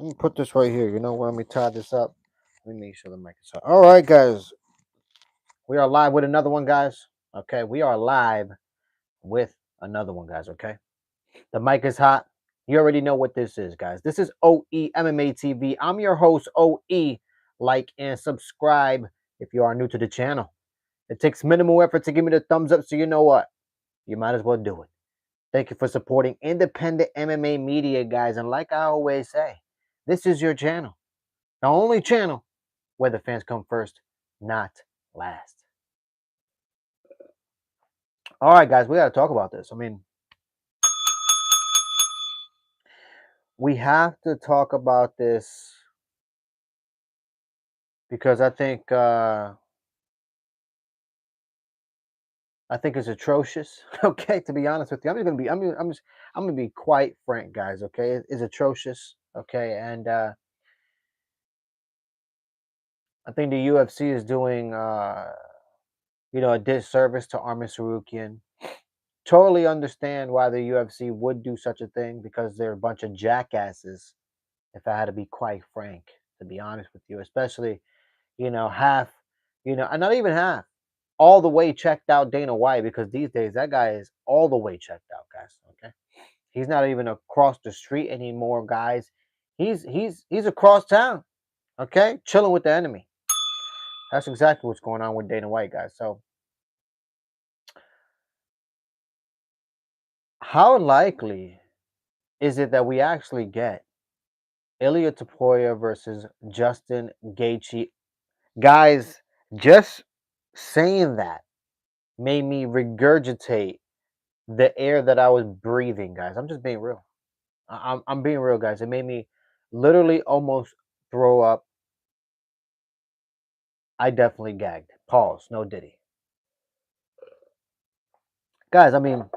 Let me put this right here. You know what? Let me tie this up. Let me make sure the mic is hot. All right, guys. We are live with another one, guys. Okay, we are live with another one, guys. Okay, the mic is hot. You already know what this is, guys. This is OE MMA TV. I'm your host, OE. Like and subscribe if you are new to the channel. It takes minimal effort to give me the thumbs up, so you know what? You might as well do it. Thank you for supporting independent MMA media, guys. And like I always say, this is your channel. The only channel where the fans come first, not last. All right, guys, we got to talk about this. I mean, we have to talk about this because I think it's atrocious. Okay, to be honest with you, I'm gonna be quite frank, guys. Okay, it's atrocious. Okay, and I think the UFC is doing a disservice to Armin Sarukian. Totally understand why the UFC would do such a thing because they're a bunch of jackasses. If I had to be quite frank, to be honest with you, especially half, and not even half, all the way checked out Dana White because these days that guy is all the way checked out, guys. Okay, he's not even across the street anymore, guys. He's across town. Okay, chilling with the enemy. That's exactly what's going on with Dana White, guys. So, how likely is it that we actually get Ilia Topuria versus Justin Gaethje? Guys, just saying that made me regurgitate the air that I was breathing, guys. I'm just being real. I'm being real, guys. It made me literally almost throw up. I definitely gagged. Pause. No diddy. Guys, I mean,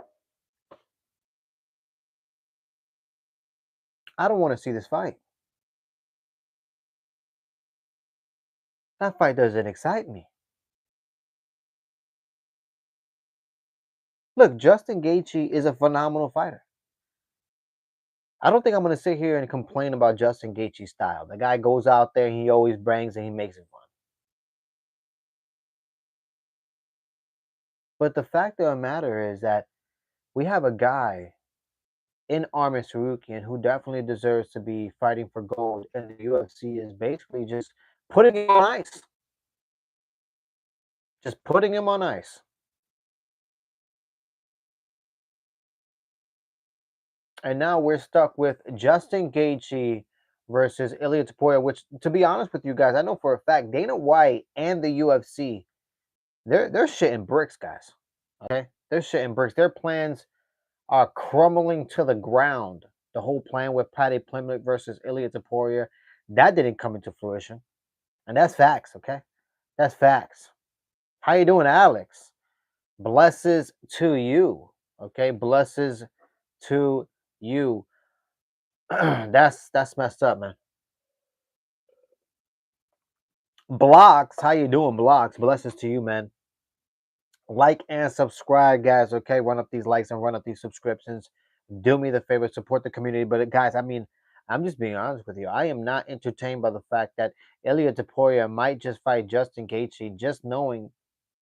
I don't want to see this fight. That fight doesn't excite me. Look, Justin Gaethje is a phenomenal fighter. I don't think I'm going to sit here and complain about Justin Gaethje's style. The guy goes out there, he always bangs, and he makes it fun. But the fact of the matter is that we have a guy in Armin Sarukian who definitely deserves to be fighting for gold, and the UFC is basically just putting him on ice. Just putting him on ice. And now we're stuck with Justin Gaethje versus Ilia Topuria, which, to be honest with you guys, I know for a fact Dana White and the UFC, they're shitting bricks, guys. Okay, they're shitting bricks. Their plans are crumbling to the ground. The whole plan with Paddy Pimblett versus Ilia Topuria, that didn't come into fruition, and that's facts. Okay, that's facts. How you doing, Alex? Blesses to you. Okay, blesses to you. That's messed up, man. Blocks, how you doing, Blocks? Blessings to you, man. Like and subscribe, guys. Okay, run up these likes and run up these subscriptions. Do me the favor, support the community. But guys, I mean, I'm just being honest with you. I am not entertained by the fact that Ilia Topuria might just fight Justin Gaethje, just knowing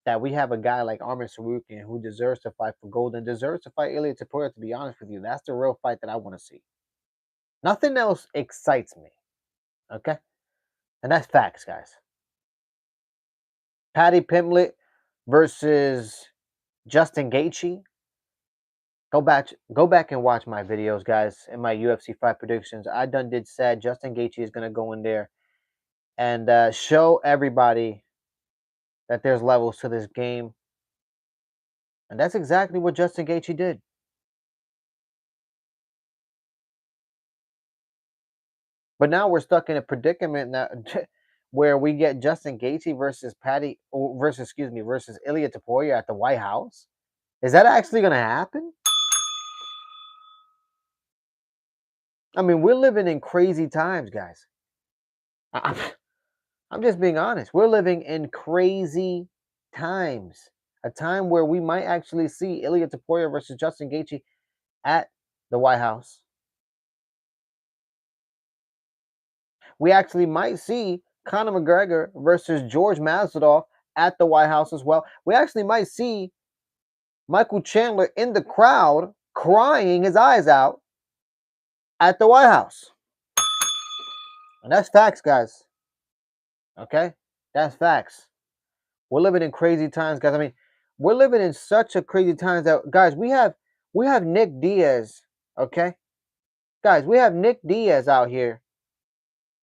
that we have a guy like Armin Sarukian who deserves to fight for gold and deserves to fight Ilia Topuria. To be honest with you, that's the real fight that I want to see. Nothing else excites me. Okay, and that's facts, guys. Paddy Pimblett versus Justin Gaethje. Go back and watch my videos, guys, and my UFC fight predictions. I done did said Justin Gaethje is gonna go in there and show everybody that there's levels to this game, and that's exactly what Justin Gaethje did. But now we're stuck in a predicament now where we get Justin Gaethje versus versus Ilia Topuria at the White House. Is that actually gonna happen? I mean, we're living in crazy times, guys. I'm just being honest. We're living in crazy times. A time where we might actually see Ilia Topuria versus Justin Gaethje at the White House. We actually might see Conor McGregor versus George Masvidal at the White House as well. We actually might see Michael Chandler in the crowd crying his eyes out at the White House. And that's facts, guys. Okay? That's facts. We're living in crazy times, guys. I mean, we're living in such a crazy times that, guys, we have Nick Diaz, okay? Guys, we have Nick Diaz out here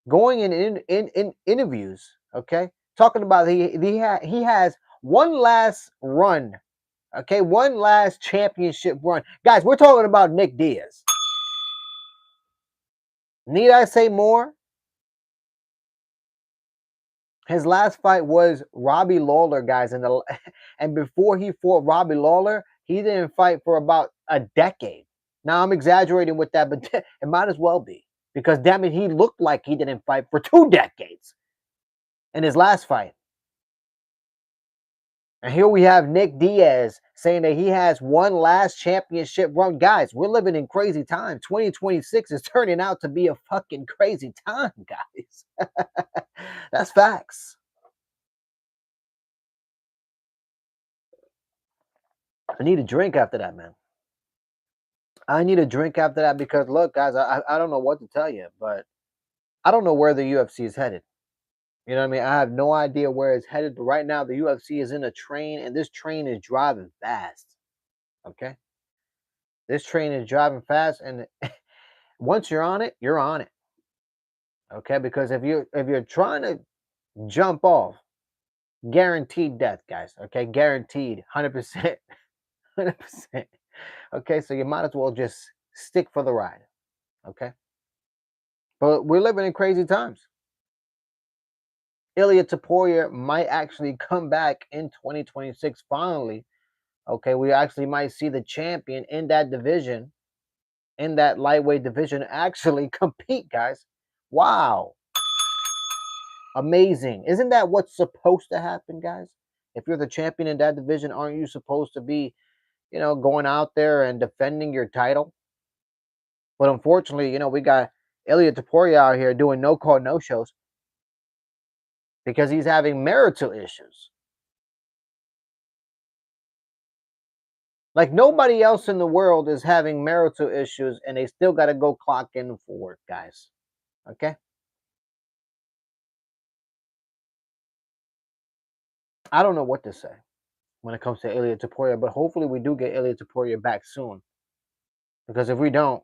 going in interviews, okay? Talking about he has one last run, okay? One last championship run. Guys, we're talking about Nick Diaz. Need I say more? His last fight was Robbie Lawler, guys, and before he fought Robbie Lawler, he didn't fight for about a decade. Now I'm exaggerating with that, but it might as well be because damn it, he looked like he didn't fight for 2 decades in his last fight. And here we have Nick Diaz saying that he has one last championship run. Guys, we're living in crazy times. 2026 is turning out to be a fucking crazy time, guys. That's facts. I need a drink after that, man. I need a drink after that because look, guys, I don't know what to tell you, but I don't know where the UFC is headed. You know what I mean? I have no idea where it's headed, but right now the UFC is in a train and this train is driving fast. Okay? This train is driving fast and once you're on it, you're on it. Okay? Because if you're trying to jump off, guaranteed death, guys. Okay? Guaranteed 100%. 100%. Okay? So you might as well just stick for the ride. Okay? But we're living in crazy times. Ilia Topuria might actually come back in 2026 finally. Okay, we actually might see the champion in that division, in that lightweight division, actually compete, guys. Wow. Amazing. Isn't that what's supposed to happen, guys? If you're the champion in that division, aren't you supposed to be, going out there and defending your title? But unfortunately, we got Ilia Topuria out here doing no-call, no-shows because he's having marital issues. Like nobody else in the world is having marital issues and they still got to go clock in for work, guys. Okay? I don't know what to say when it comes to Ilia Topuria, but hopefully we do get Ilia Topuria back soon. Because if we don't,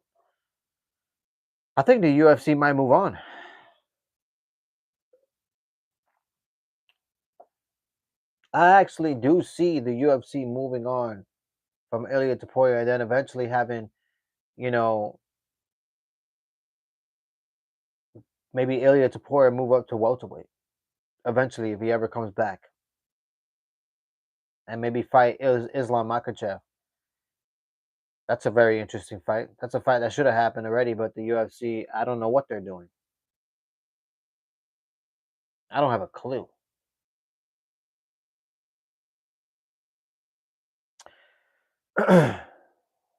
I think the UFC might move on. I actually do see the UFC moving on from Ilia Topuria and then eventually having, maybe Ilia Topuria move up to welterweight. Eventually, if he ever comes back. And maybe fight Islam Makhachev. That's a very interesting fight. That's a fight that should have happened already, but the UFC, I don't know what they're doing. I don't have a clue.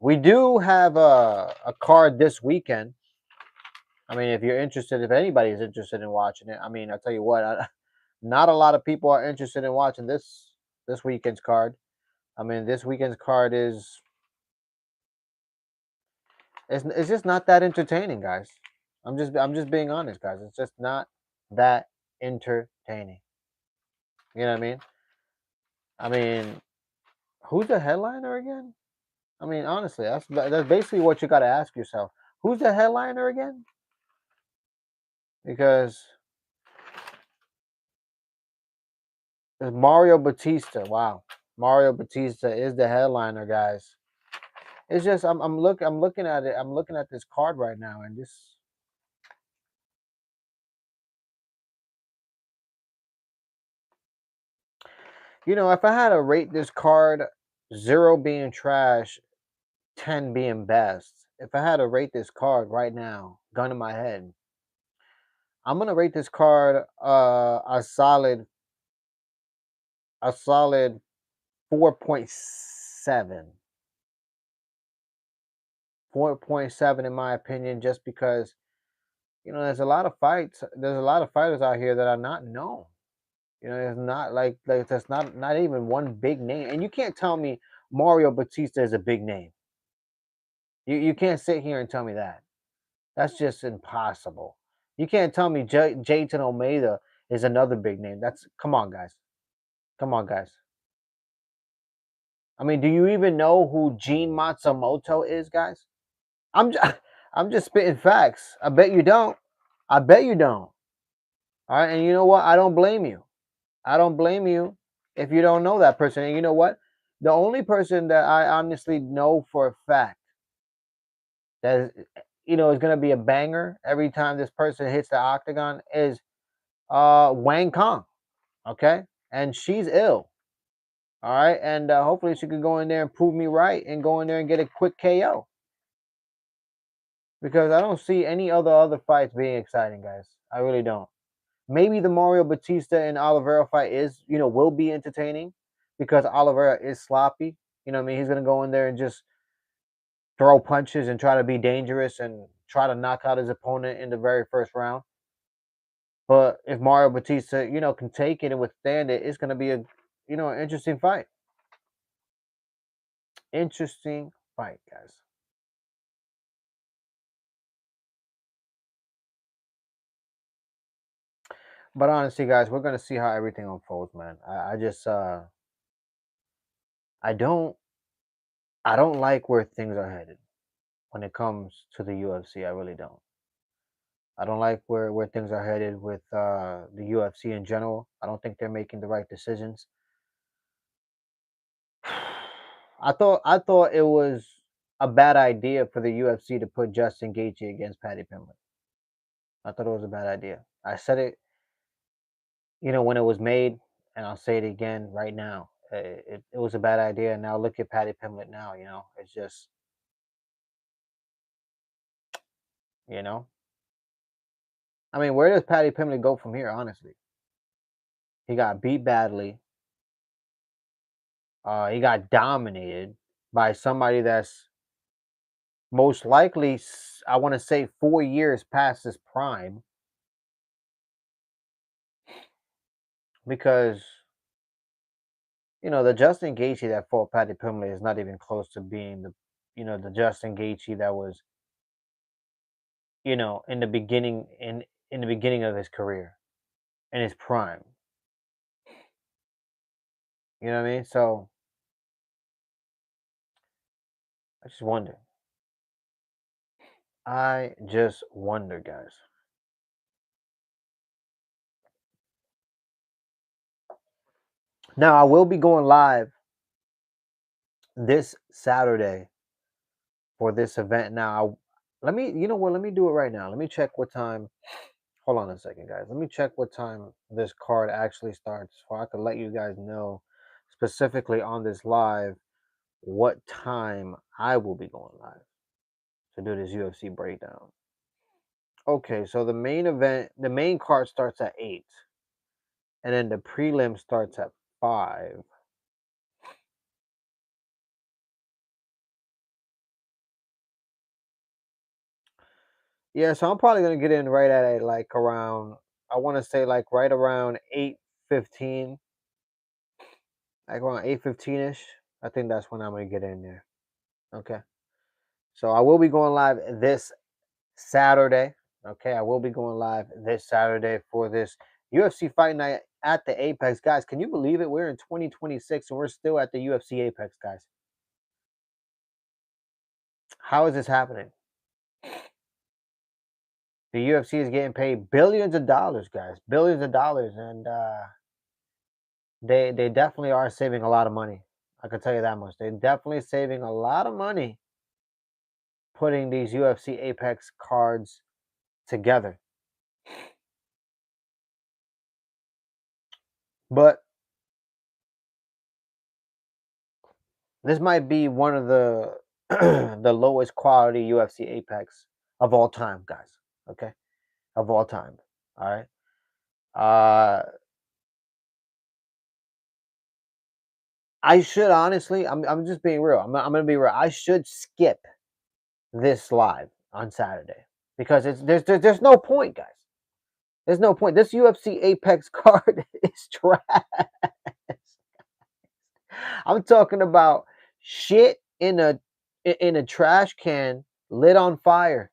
We do have a card this weekend. I mean, if you're interested, if anybody's interested in watching it, I mean, I'll tell you what, not a lot of people are interested in watching this weekend's card. I mean, this weekend's card is it's just not that entertaining, guys. I'm just being honest, guys. It's just not that entertaining. You know what I mean? I mean, who's the headliner again? I mean, honestly, that's basically what you got to ask yourself. Who's the headliner again? Because it's Mario Batista. Wow, Mario Batista is the headliner, guys. It's just I'm looking at it. I'm looking at this card right now, and this. If I had to rate this card, 0 being trash, 10 being best. If I had to rate this card right now, gun in my head, I'm gonna rate this card a solid 4.7. 4.7 in my opinion, just because there's a lot of fights. There's a lot of fighters out here that are not known. It's not like that's not even one big name. And you can't tell me Mario Batista is a big name. You can't sit here and tell me that. That's just impossible. You can't tell me Jayton Almeida is another big name. That's come on, guys. Come on, guys. I mean, do you even know who Gene Matsumoto is, guys? I'm just, I'm just spitting facts. I bet you don't. I bet you don't. All right, and you know what? I don't blame you. I don't blame you if you don't know that person. And you know what? The only person that I honestly know for a fact that is going to be a banger every time this person hits the octagon is Wang Kong. Okay, and she's ill. All right, and hopefully she can go in there and prove me right and go in there and get a quick KO because I don't see any other fights being exciting, guys. I really don't. Maybe the Mario Batista and Oliveira fight will be entertaining because Oliveira is sloppy. I mean, he's gonna go in there and just throw punches and try to be dangerous and try to knock out his opponent in the very first round. But if Mario Batista, can take it and withstand it, it's gonna be an interesting fight. Interesting fight, guys. But honestly, guys, we're gonna see how everything unfolds, man. I just I don't I don't like where things are headed when it comes to the UFC. I really don't. I don't like where things are headed with the UFC in general. I don't think they're making the right decisions. I thought it was a bad idea for the UFC to put Justin Gaethje against Paddy Pimblett. I thought it was a bad idea. I said it, when it was made, and I'll say it again right now. It was a bad idea, and now look at Paddy Pimblett now. It's just, you know. I mean, where does Paddy Pimblett go from here? Honestly, he got beat badly. He got dominated by somebody that's most likely, I want to say, 4 years past his prime, because the Justin Gaethje that fought Paddy Pimblett is not even close to being the Justin Gaethje that was in the beginning of his career, in his prime. You know what I mean? So I just wonder. I just wonder, guys. Now I will be going live this Saturday for this event. Now, let me, you know what? Let me do it right now. Let me check what time. Hold on a second, guys. Let me check what time this card actually starts, so I can let you guys know specifically on this live what time I will be going live to do this UFC breakdown. Okay, so the main card starts at 8, and then the prelim starts at 5. Yeah, so I'm probably gonna get in right at like around, I want to say like right around 8:15, like around 8:15 ish. I think that's when I'm gonna get in there. Okay, so I will be going live this Saturday. Okay, I will be going live this Saturday for this UFC Fight Night at the Apex, guys. Can you believe it? We're in 2026 and we're still at the UFC Apex, guys. How is this happening? The UFC is getting paid billions of dollars, guys, billions of dollars, and they definitely are saving a lot of money. I can tell you that much. They're definitely saving a lot of money putting these UFC Apex cards together. But this might be one of the the lowest quality UFC Apex of all time, guys. Okay, of all time. All right. I should honestly. I'm just being real. I'm gonna be real. I should skip this live on Saturday. because there's no point, guys. There's no point. This UFC Apex card is trash. I'm talking about shit in a trash can, lit on fire,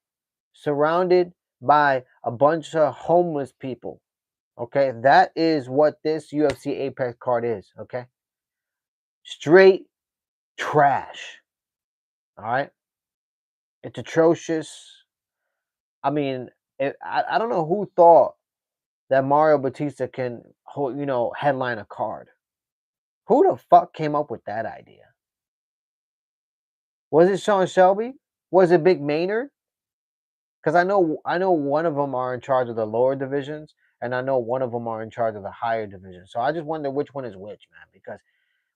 surrounded by a bunch of homeless people. Okay, that is what this UFC Apex card is. Okay, straight trash. All right, it's atrocious. I mean, I don't know who thought that Mario Batista can, headline a card. Who the fuck came up with that idea? Was it Sean Shelby? Was it Big Maynard? Because I know one of them are in charge of the lower divisions, and I know one of them are in charge of the higher division. So I just wonder which one is which, man. Because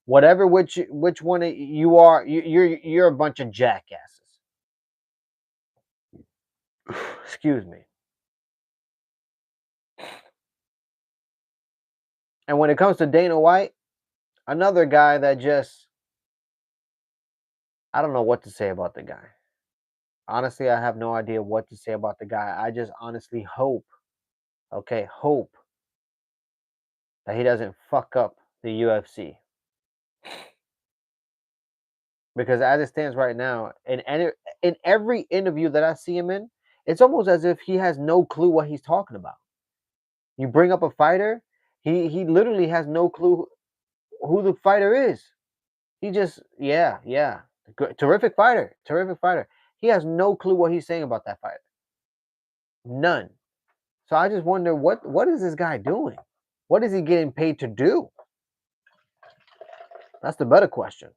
whatever which one you are, you're a bunch of jackasses. Excuse me. And when it comes to Dana White, another guy that just, I don't know what to say about the guy. Honestly, I have no idea what to say about the guy. I just honestly hope, hope that he doesn't fuck up the UFC. Because as it stands right now, in every interview that I see him in, it's almost as if he has no clue what he's talking about. You bring up a fighter, he literally has no clue who the fighter is. He just, yeah. Terrific fighter. He has no clue what he's saying about that fighter. None. So I just wonder what is this guy doing? What is he getting paid to do? That's the better question.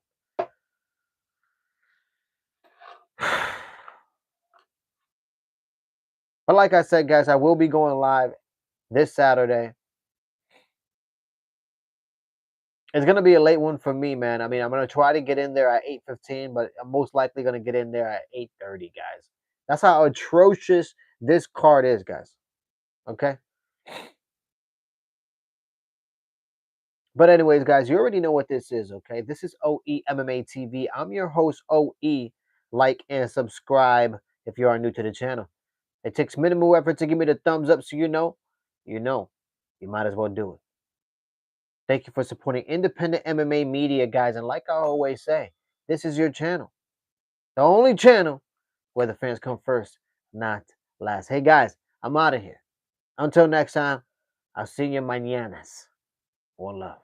But like I said, guys, I will be going live this Saturday. It's gonna be a late one for me, man. I mean, I'm gonna try to get in there at 8:15, but I'm most likely gonna get in there at 8:30, guys. That's how atrocious this card is, guys. Okay. But anyways, guys, you already know what this is, okay? This is OE MMA TV. I'm your host, OE. Like and subscribe if you are new to the channel. It takes minimal effort to give me the thumbs up, so you might as well do it. Thank you for supporting independent MMA media, guys. And like I always say, this is your channel. The only channel where the fans come first, not last. Hey, guys, I'm out of here. Until next time, I'll see you mañanas. One love.